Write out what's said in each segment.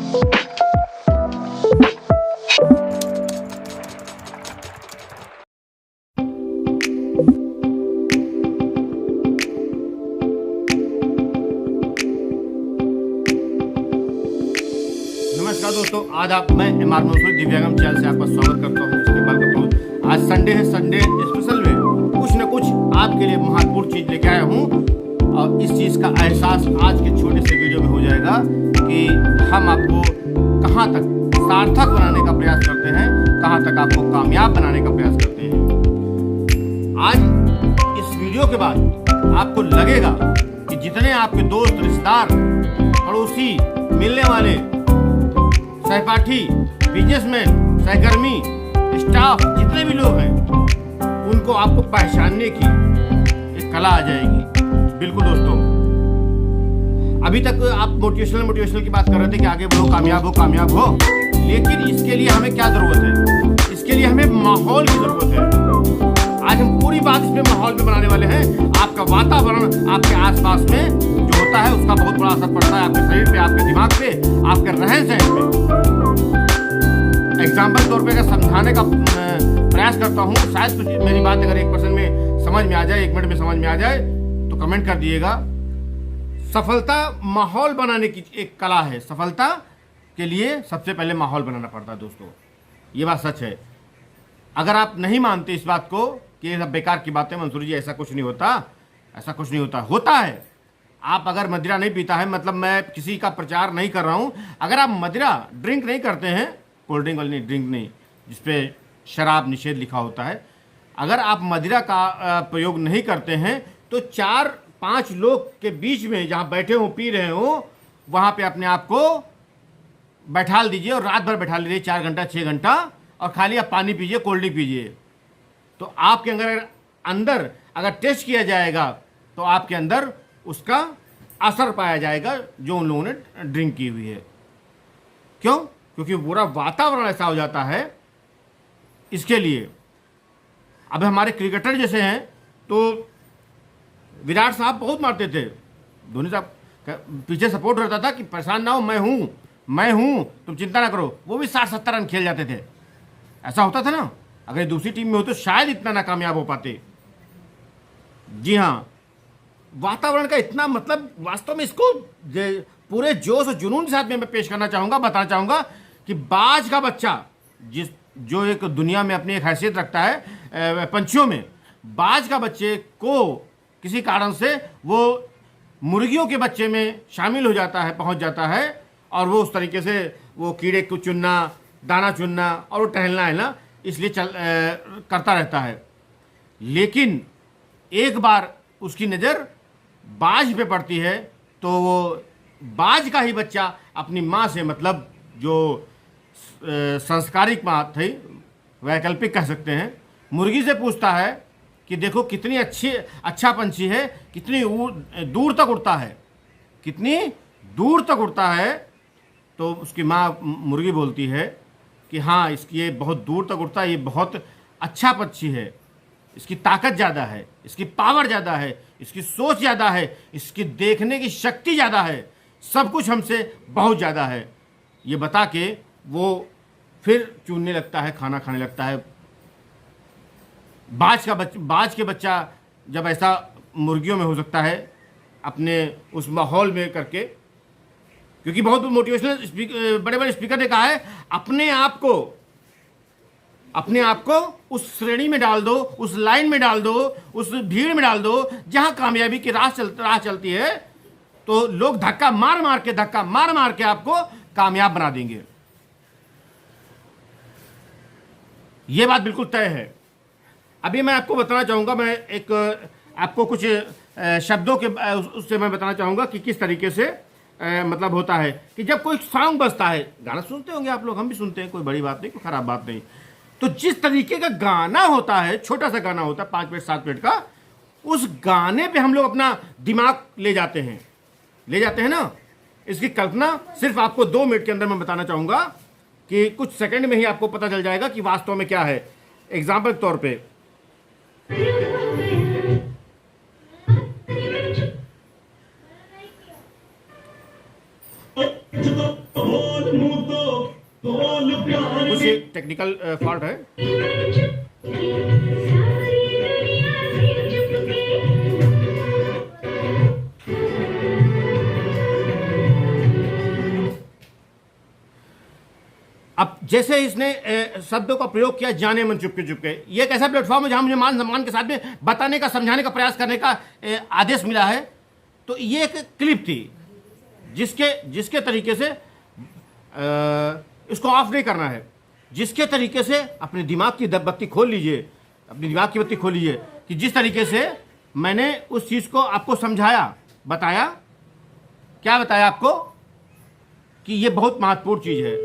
नमस्कार दोस्तों, आज मैं एमआर मंसूरी दिव्यांगम चैनल से आपका स्वागत करता हूँ, इस्तेमाल करता हूँ। आज संडे है, संडे स्पेशल में कुछ न कुछ आपके लिए महत्वपूर्ण चीज़ लेके आया हूँ और इस चीज़ का एहसास आज के छोटे से वीडियो में हो जाएगा कि हम आपको कहाँ तक सार्थक बनाने का प्रयास करते हैं, कहाँ तक आपको कामयाब बनाने का प्रयास करते हैं। आज इस वीडियो के बाद आपको लगेगा कि जितने आपके दोस्त, रिश्तेदार, पड़ोसी, मिलने वाले, सहपाठी, बिजनेसमैन, सहकर्मी, स्टाफ, जितने भी लोग हैं, उनको आपको पहचानने की एक कला आ जाएगी। बिल्कुल दोस्तों, अभी तक आप मोटिवेशनल की बात कर रहे थे कि आगे बढ़ो, कामयाब हो, लेकिन इसके लिए हमें क्या जरूरत है? इसके लिए हमें माहौल की जरूरत है। आज हम पूरी बात इसमें माहौल में बनाने वाले हैं। आपका वातावरण, आपके आसपास में जो होता है, उसका बहुत बड़ा असर पड़ता है आपके शरीर पे, आपके दिमाग पे, आपके रहन सहन पे। एग्जाम्पल तौर पे अगर समझाने का प्रयास करता हूँ, शायद कुछ मेरी बात अगर 1% में समझ में आ जाए, 1 मिनट में समझ में आ जाए, तो कमेंट कर दिएगा। सफलता माहौल बनाने की एक कला है। सफलता के लिए सबसे पहले माहौल बनाना पड़ता है दोस्तों, ये बात सच है। अगर आप नहीं मानते इस बात को कि ये सब बेकार की बातें, मंसूरी जी ऐसा कुछ नहीं होता, ऐसा कुछ नहीं होता, होता है। आप अगर मदिरा नहीं पीता है, मतलब मैं किसी का प्रचार नहीं कर रहा हूँ, अगर आप मदिरा ड्रिंक नहीं करते हैं, कोल्ड ड्रिंक वाली ड्रिंक नहीं जिसपे शराब निषेध लिखा होता है, अगर आप मदिरा का प्रयोग नहीं करते हैं, तो 4-5 लोग के बीच में जहाँ बैठे हों, पी रहे हों, वहाँ पे अपने आप को बैठाल दीजिए और रात भर बैठा लीजिए, 4 घंटा 6 घंटा, और खाली आप पानी पीजिए, कोल्ड ड्रिंक पीजिए। तो आपके अंदर अगर टेस्ट किया जाएगा तो आपके अंदर उसका असर पाया जाएगा जो उन लोगों ने ड्रिंक की हुई है। क्यों? क्योंकि पूरा वातावरण ऐसा हो जाता है। इसके लिए अब हमारे क्रिकेटर जैसे हैं, तो विराट साहब बहुत मारते थे, धोनी साहब पीछे सपोर्ट रहता था कि परेशान ना हो, मैं हूँ, तुम चिंता ना करो। वो भी 60-70 रन खेल जाते थे। ऐसा होता था ना। अगर दूसरी टीम में हो तो शायद इतना ना कामयाब हो पाते। जी हाँ, वातावरण का इतना मतलब वास्तव में इसको पूरे जोश और जुनून के साथ में मैं पेश करना चाहूँगा, बताना चाहूँगा कि बाज का बच्चा जो एक दुनिया में अपनी एक हैसियत रखता है, पंछियों में बाज का बच्चे को किसी कारण से वो मुर्गियों के बच्चे में शामिल हो जाता है, पहुँच जाता है, और वो उस तरीके से वो कीड़े को चुनना, दाना चुनना और वो टहलना है ना, इसलिए करता रहता है। लेकिन एक बार उसकी नज़र बाज पे पड़ती है, तो वो बाज का ही बच्चा अपनी माँ से, मतलब जो संस्कारिक माँ थी, वैकल्पिक कह सकते हैं, मुर्गी से पूछता है कि देखो कितनी अच्छा पंछी है, कितनी दूर तक उड़ता है, कितनी दूर तक उड़ता है। तो उसकी माँ मुर्गी बोलती है कि हाँ, इसकी ये बहुत दूर तक उड़ता है, ये बहुत अच्छा पक्षी है, इसकी ताकत ज़्यादा है, इसकी पावर ज़्यादा है, इसकी सोच ज़्यादा है, इसकी देखने की शक्ति ज़्यादा है, सब कुछ हमसे बहुत ज़्यादा है। ये बता के वो फिर चुनने लगता है, खाना खाने लगता है। बाज के बच्चा जब ऐसा मुर्गियों में हो सकता है, अपने उस माहौल में करके, क्योंकि बहुत मोटिवेशनल बड़े स्पीकर ने कहा है, अपने आप को उस श्रेणी में डाल दो, उस लाइन में डाल दो, उस भीड़ में डाल दो जहां कामयाबी की राह चलती है, तो लोग धक्का मार के आपको कामयाब बना देंगे। यह बात बिल्कुल तय है। अभी मैं आपको बताना चाहूंगा, मैं एक आपको कुछ शब्दों के उससे मैं बताना चाहूंगा कि किस तरीके से मतलब होता है कि जब कोई सॉन्ग बजता है, गाना सुनते होंगे आप लोग, हम भी सुनते हैं, कोई बड़ी बात नहीं, कोई खराब बात नहीं। तो जिस तरीके का गाना होता है, छोटा सा गाना होता है, 5 मिनट 7 मिनट का, उस गाने पे हम लोग अपना दिमाग ले जाते हैं ना। इसकी कल्पना सिर्फ आपको 2 मिनट के अंदर मैं बताना चाहूंगा कि कुछ सेकंड में ही आपको पता चल जाएगा कि वास्तव में क्या है। एग्जाम्पल के तौर पे पीछे टेक्निकल फॉल्ट है। अब जैसे इसने शब्दों का प्रयोग किया, जाने मन चुपके चुपके, ये एक ऐसा प्लेटफॉर्म है जहां मुझे मान सम्मान के साथ में बताने का, समझाने का प्रयास करने का आदेश मिला है। तो ये एक क्लिप थी जिसके तरीके से इसको ऑफ नहीं करना है, जिसके तरीके से अपने दिमाग की बत्ती खोल लीजिए, अपनी दिमाग की बत्ती खोल लीजिए कि जिस तरीके से मैंने उस चीज़ को आपको समझाया, बताया, क्या बताया आपको कि ये बहुत महत्वपूर्ण चीज़ है।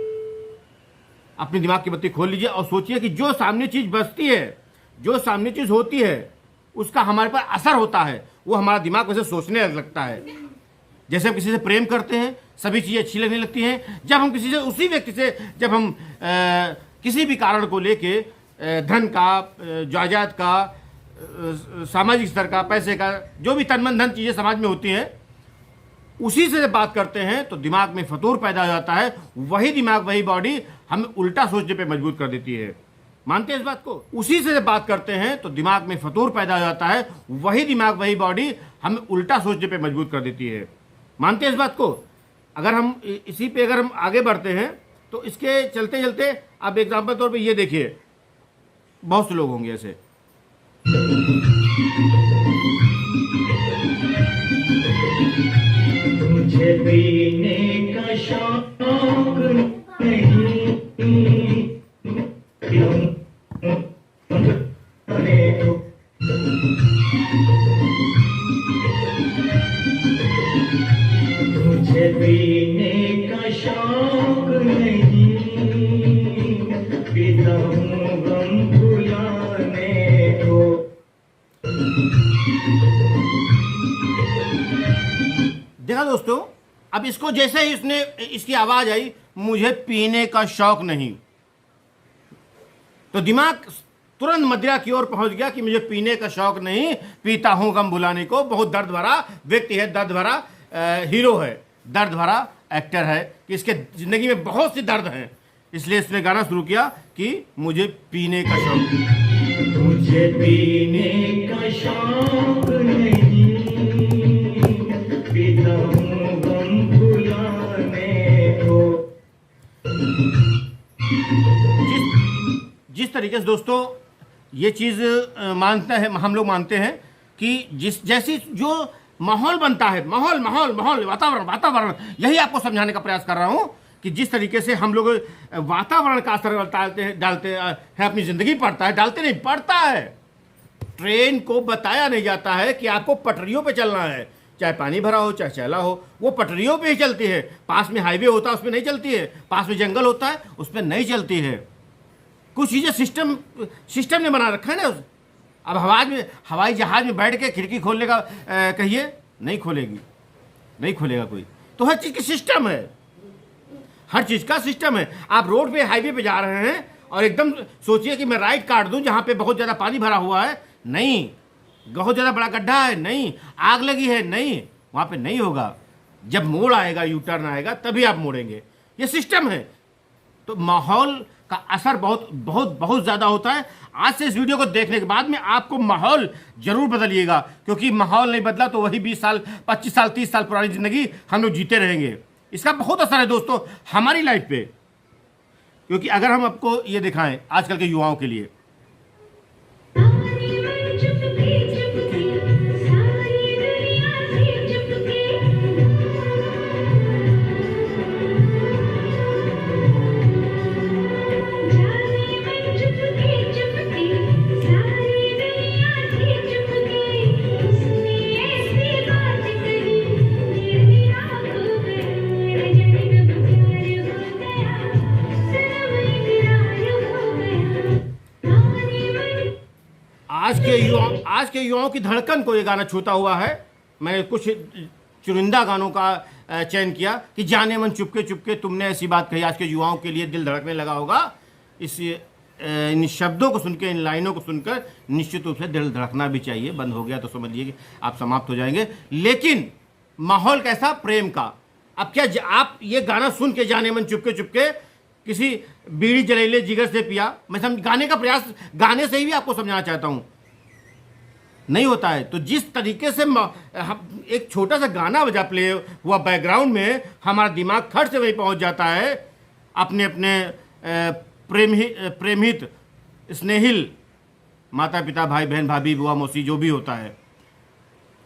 अपनी दिमाग की बत्ती खोल लीजिए और सोचिए कि जो सामने चीज़ बसती है, जो सामने चीज़ होती है, उसका हमारे पर असर होता है, वो हमारा दिमाग वैसे सोचने लगता है। जैसे हम किसी से प्रेम करते हैं, सभी चीज़ें अच्छी लगने लगती हैं। जब हम किसी से, उसी व्यक्ति से जब हम किसी भी कारण को लेके, धन का, जायदाद का, सामाजिक स्तर का, पैसे का, जो भी तन मन धन चीज़ें समाज में होती हैं, उसी से जब बात करते हैं तो दिमाग में फतूर पैदा हो जाता है। वही दिमाग, वही बॉडी हमें उल्टा सोचने पे मजबूर कर देती है। मानते हैं इस बात को? उसी से जब बात करते हैं तो दिमाग में फतूर पैदा हो जाता है। वही दिमाग, वही बॉडी हमें उल्टा सोचने पे मजबूर कर देती है। मानते हैं इस बात को? अगर हम इसी पे अगर हम आगे बढ़ते हैं तो इसके चलते चलते आप एग्जाम्पल तौर पे ये देखिए, बहुत से लोग होंगे ऐसे। मुझे पीने का शौक नहीं, मुझे पीने का शौक नहीं, पीता हूँ गम भुलाने को। देखा दोस्तों, अब इसको जैसे ही इसने, इसकी आवाज आई, मुझे पीने का शौक नहीं, तो दिमाग तुरंत मदिरा की ओर पहुंच गया कि मुझे पीने का शौक नहीं, पीता हूं गम भुलाने को। बहुत दर्द भरा व्यक्ति है, दर्द भरा हीरो है, दर्द भरा एक्टर है कि इसके जिंदगी में बहुत सी दर्द हैं, इसलिए इसने गाना शुरू किया कि मुझे पीने का शौक, मुझे पीने का शौक नहीं, पीता हूँ गम भुलाने को। जिस तरीके से दोस्तों ये चीज़ मानता है, हम लोग मानते हैं कि जैसी जो माहौल बनता है, माहौल वातावरण, यही आपको समझाने का प्रयास कर रहा हूं कि जिस तरीके से हम लोग वातावरण का असर डालते हैं अपनी ज़िंदगी पड़ता है, डालते नहीं, पड़ता है। ट्रेन को बताया नहीं जाता है कि आपको पटरियों पे चलना है, चाहे पानी भरा हो, चाहे चैला हो, वो पटरियों पे ही चलती है। पास में हाईवे होता है, उस पर नहीं चलती है। पास में जंगल होता है, उस पर नहीं चलती है। कुछ चीज़ें सिस्टम ने बना रखा है ना। अब हवाई जहाज में बैठ के खिड़की खोलने का कहिए, नहीं खोलेगा कोई। तो हर चीज़ की सिस्टम है, हर चीज़ का सिस्टम है। आप रोड पे, हाईवे पे जा रहे हैं और एकदम सोचिए कि मैं राइट काट दूं जहाँ पे बहुत ज़्यादा पानी भरा हुआ है, नहीं। बहुत ज़्यादा बड़ा गड्ढा है, नहीं। आग लगी है, नहीं, वहाँ पे नहीं होगा। जब मोड़ आएगा, यू टर्न आएगा, तभी आप मोड़ेंगे। ये सिस्टम है। तो माहौल का असर बहुत ज़्यादा होता है। आज से इस वीडियो को देखने के बाद में आपको माहौल जरूर बदलिएगा, क्योंकि माहौल नहीं बदला तो वही 20 साल, 25 साल, 30 साल पुरानी ज़िंदगी हम लोग जीते रहेंगे। इसका बहुत असर है दोस्तों हमारी लाइफ पे। क्योंकि अगर हम आपको ये दिखाएं आजकल के युवाओं के लिए, आज के युवाओं की धड़कन को ये गाना छूता हुआ है। मैंने कुछ चुनिंदा गानों का चयन किया कि जाने मन चुपके चुपके तुमने ऐसी बात कही। आज के युवाओं के लिए दिल धड़कने लगा होगा इन शब्दों को सुनकर, इन लाइनों को सुनकर। निश्चित रूप से दिल धड़कना भी चाहिए। बंद हो गया तो समझिए कि आप समाप्त हो जाएंगे। लेकिन माहौल कैसा? प्रेम का। अब क्या आप ये गाना सुन के, जाने मन चुपके चुपके, किसी बीड़ी जलेले जिगर से पिया। मैं गाने का प्रयास, गाने से ही भी आपको समझाना चाहता हूँ, नहीं होता है। तो जिस तरीके से एक छोटा सा गाना बजा प्ले हुआ बैकग्राउंड में, हमारा दिमाग खट से वहीं पहुंच जाता है, अपने अपने प्रेमित स्नेहिल माता पिता भाई बहन भाभी बुआ मौसी जो भी होता है,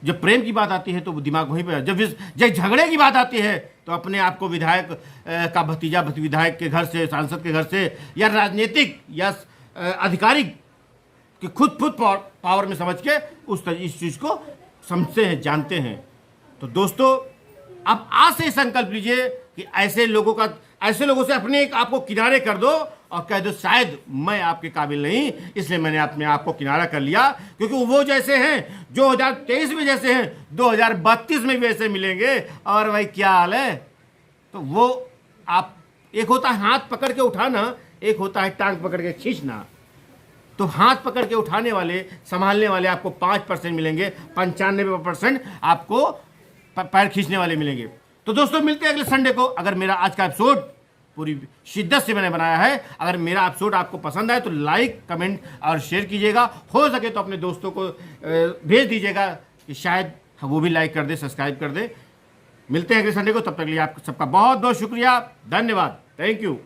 जब प्रेम की बात आती है तो वो दिमाग वहीं पर, जब झगड़े की बात आती है तो अपने आप को विधायक का भतीजा विधायक के घर से, सांसद के घर से, या राजनीतिक या आधिकारिक कि खुद पावर में समझ के इस चीज़ को समझते हैं, जानते हैं। तो दोस्तों, अब आज से संकल्प लीजिए कि ऐसे लोगों से अपने आप को किनारे कर दो और कह दो शायद मैं आपके काबिल नहीं, इसलिए मैंने अपने आप को किनारा कर लिया, क्योंकि वो जैसे हैं जो 2023 में जैसे हैं 2032 में भी वैसे मिलेंगे। और भाई क्या हाल है, तो वो आप, एक होता है हाथ पकड़ के उठाना, एक होता है टांग पकड़ के खींचना। तो हाथ पकड़ के उठाने वाले, संभालने वाले आपको 5% मिलेंगे, 95% आपको पैर खींचने वाले मिलेंगे। तो दोस्तों, मिलते हैं अगले संडे को। अगर मेरा आज का एपिसोड पूरी शिद्दत से मैंने बनाया है, अगर मेरा एपिसोड आपको पसंद आए तो लाइक, कमेंट और शेयर कीजिएगा। हो सके तो अपने दोस्तों को भेज दीजिएगा कि शायद वो भी लाइक कर दे, सब्सक्राइब कर दे। मिलते हैं अगले संडे को, तब तक के लिए आप सबका बहुत बहुत शुक्रिया, धन्यवाद, थैंक यू।